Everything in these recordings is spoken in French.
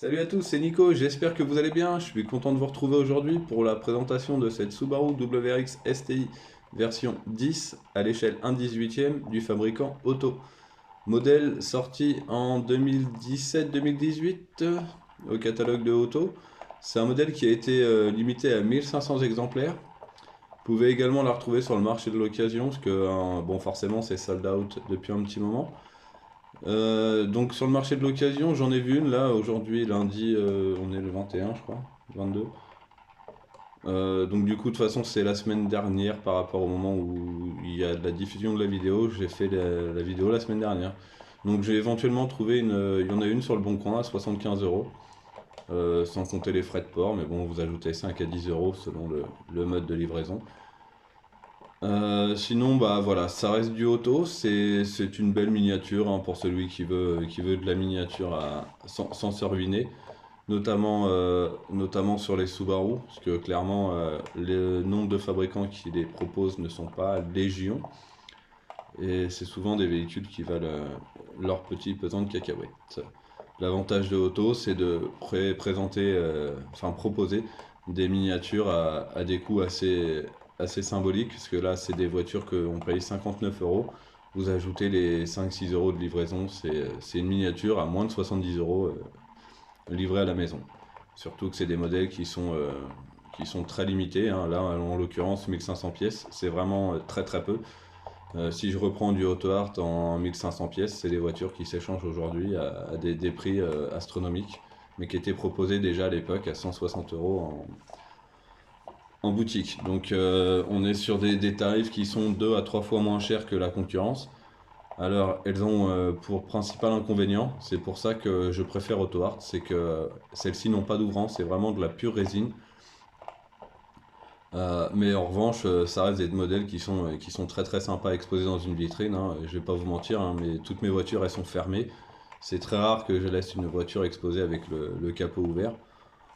Salut à tous, c'est Nico, j'espère que vous allez bien. Je suis content de vous retrouver aujourd'hui pour la présentation de cette Subaru WRX STI version 10 à l'échelle 1/18 du fabricant Auto. Modèle sorti en 2017-2018 au catalogue de Auto. C'est un modèle qui a été limité à 1500 exemplaires. Vous pouvez également la retrouver sur le marché de l'occasion parce que bon, forcément c'est sold out depuis un petit moment. Donc sur le marché de l'occasion, j'en ai vu une là aujourd'hui, lundi, on est le 21 je crois, 22. Donc du coup de toute façon c'est la semaine dernière par rapport au moment où il y a de la diffusion de la vidéo, j'ai fait la vidéo la semaine dernière. Donc j'ai éventuellement trouvé il y en a une sur le bon coin à 75 euros, sans compter les frais de port, mais bon vous ajoutez 5 à 10 euros selon le mode de livraison. Sinon, bah voilà, ça reste du auto, c'est une belle miniature hein, pour celui qui veut de la miniature sans se ruiner, notamment sur les Subaru, parce que clairement, le nombre de fabricants qui les proposent ne sont pas légion, et c'est souvent des véhicules qui valent leur petit pesant de cacahuètes. L'avantage de auto, c'est de proposer des miniatures à des coûts assez symboliques, parce que là, c'est des voitures qu'on paye 59 euros. Vous ajoutez les 5-6 euros de livraison, c'est une miniature à moins de 70 euros livrée à la maison. Surtout que c'est des modèles qui sont très limités, hein. Là, en l'occurrence, 1500 pièces, c'est vraiment très très peu. Si je reprends du Auto Art en 1500 pièces, c'est des voitures qui s'échangent aujourd'hui à des prix astronomiques, mais qui étaient proposées déjà à l'époque à 160 euros en boutique. Donc on est sur des tarifs qui sont 2 à 3 fois moins chers que la concurrence. Alors elles ont pour principal inconvénient, c'est pour ça que je préfère Auto Art, c'est que celles-ci n'ont pas d'ouvrant, c'est vraiment de la pure résine. Mais en revanche, ça reste des modèles qui sont très très sympas à exposer dans une vitrine, hein. Je vais pas vous mentir, hein, mais toutes mes voitures elles sont fermées. C'est très rare que je laisse une voiture exposée avec le capot ouvert.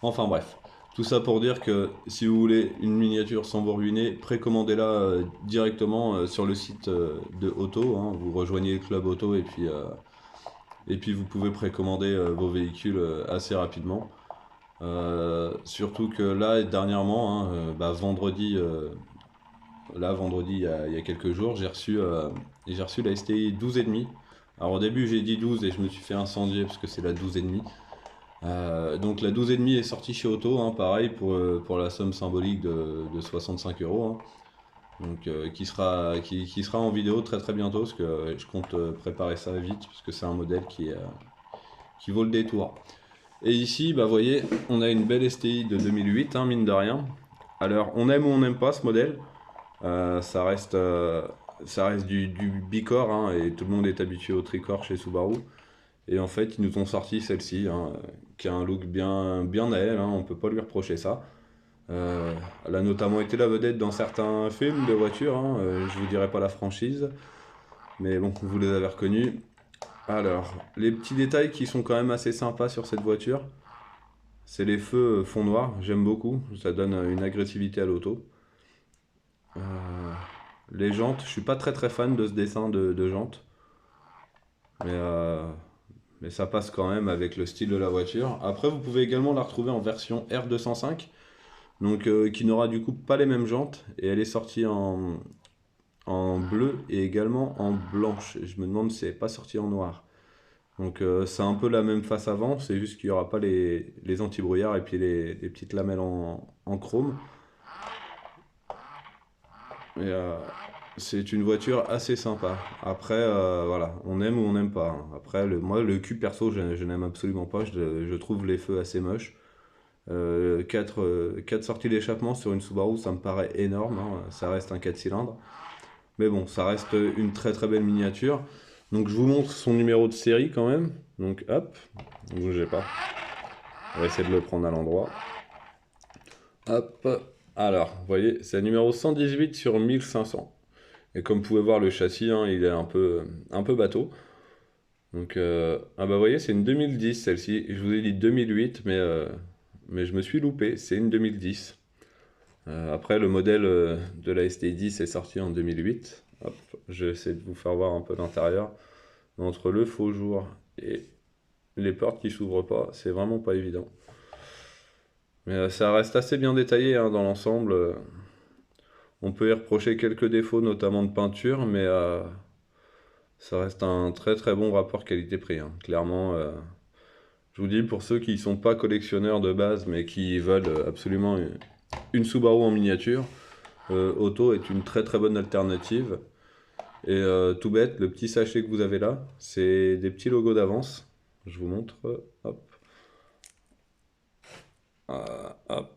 Enfin bref, tout ça pour dire que si vous voulez une miniature sans vous ruiner, précommandez-la directement sur le site de Auto, hein. Vous rejoignez le club Auto et puis vous pouvez précommander vos véhicules assez rapidement. Surtout que là, dernièrement, hein, vendredi, il y a quelques jours, j'ai reçu la STI 12,5. Alors au début, j'ai dit 12 et je me suis fait incendier parce que c'est la 12,5. Donc la 12,5 est sortie chez Auto, hein, pareil pour la somme symbolique de 65 euros, hein. Donc qui sera en vidéo très très bientôt parce que je compte préparer ça vite parce que c'est un modèle qui vaut le détour. Et ici, bah, vous voyez, on a une belle STI de 2008, hein, mine de rien. Alors, on aime ou on n'aime pas ce modèle. Ça reste du bicorps, hein, et tout le monde est habitué au tricorps chez Subaru. Et en fait, ils nous ont sorti celle-ci, hein, qui a un look bien, bien à elle, hein, on peut pas lui reprocher ça. Elle a notamment été la vedette dans certains films de voitures, hein, je vous dirai pas la franchise, mais bon, vous les avez reconnus. Alors, les petits détails qui sont quand même assez sympas sur cette voiture, c'est les feux fond noir, j'aime beaucoup, ça donne une agressivité à l'auto. Euh, les jantes, je suis pas très très fan de ce dessin de jantes, mais, euh, mais ça passe quand même avec le style de la voiture. Après, vous pouvez également la retrouver en version R205, donc qui n'aura du coup pas les mêmes jantes, et elle est sortie en bleu et également en blanche. Et je me demande si elle n'est pas sortie en noir. Donc c'est un peu la même face avant, c'est juste qu'il n'y aura pas les anti-brouillards et puis les petites lamelles en chrome. Et, c'est une voiture assez sympa. Après, voilà, on aime ou on n'aime pas, hein. Après, moi, le cul perso, je n'aime absolument pas. Je trouve les feux assez moches. 4 sorties d'échappement sur une Subaru, ça me paraît énorme, hein. Ça reste un 4 cylindres. Mais bon, ça reste une très très belle miniature. Donc je vous montre son numéro de série quand même. Donc hop, ne bougez pas. On va essayer de le prendre à l'endroit. Hop. Alors, vous voyez, c'est le numéro 118 sur 1500. Et comme vous pouvez voir, le châssis, hein, il est un peu bateau. Donc, ah bah vous voyez, c'est une 2010 celle-ci. Je vous ai dit 2008, mais je me suis loupé. C'est une 2010. Après, le modèle de la ST10 est sorti en 2008. Hop, je vais essayer de vous faire voir un peu l'intérieur. Entre le faux jour et les portes qui s'ouvrent pas, c'est vraiment pas évident. Mais ça reste assez bien détaillé hein, dans l'ensemble. On peut y reprocher quelques défauts, notamment de peinture, mais ça reste un très très bon rapport qualité-prix, hein. Clairement, je vous dis, pour ceux qui sont pas collectionneurs de base, mais qui veulent absolument une Subaru en miniature, Auto est une très très bonne alternative. Et tout bête, le petit sachet que vous avez là, c'est des petits logos d'avance. Je vous montre. Hop. Hop.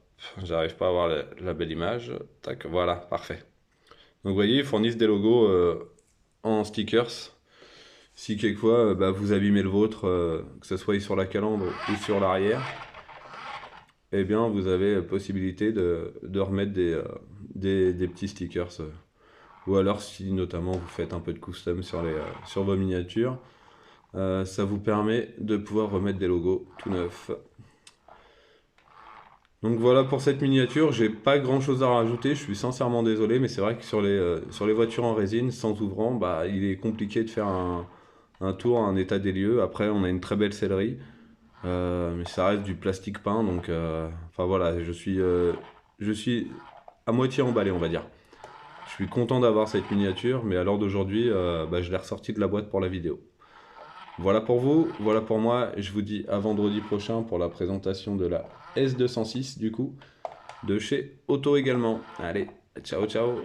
J'arrive pas à avoir la belle image. Tac, voilà, parfait. Donc vous voyez, ils fournissent des logos en stickers. Si quelquefois bah, vous abîmez le vôtre, que ce soit sur la calandre ou sur l'arrière, eh bien vous avez possibilité de remettre des petits stickers. Ou alors si notamment vous faites un peu de custom sur vos miniatures, ça vous permet de pouvoir remettre des logos tout neufs. Donc voilà pour cette miniature, j'ai pas grand chose à rajouter, je suis sincèrement désolé, mais c'est vrai que sur les voitures en résine sans ouvrant, bah, il est compliqué de faire un tour, un état des lieux. Après, on a une très belle sellerie, mais ça reste du plastique peint, donc enfin voilà, je suis à moitié emballé, on va dire. Je suis content d'avoir cette miniature, mais à l'heure d'aujourd'hui, bah, je l'ai ressortie de la boîte pour la vidéo. Voilà pour vous, voilà pour moi, et je vous dis à vendredi prochain pour la présentation de la S206 du coup, de chez Auto également. Allez, ciao ciao!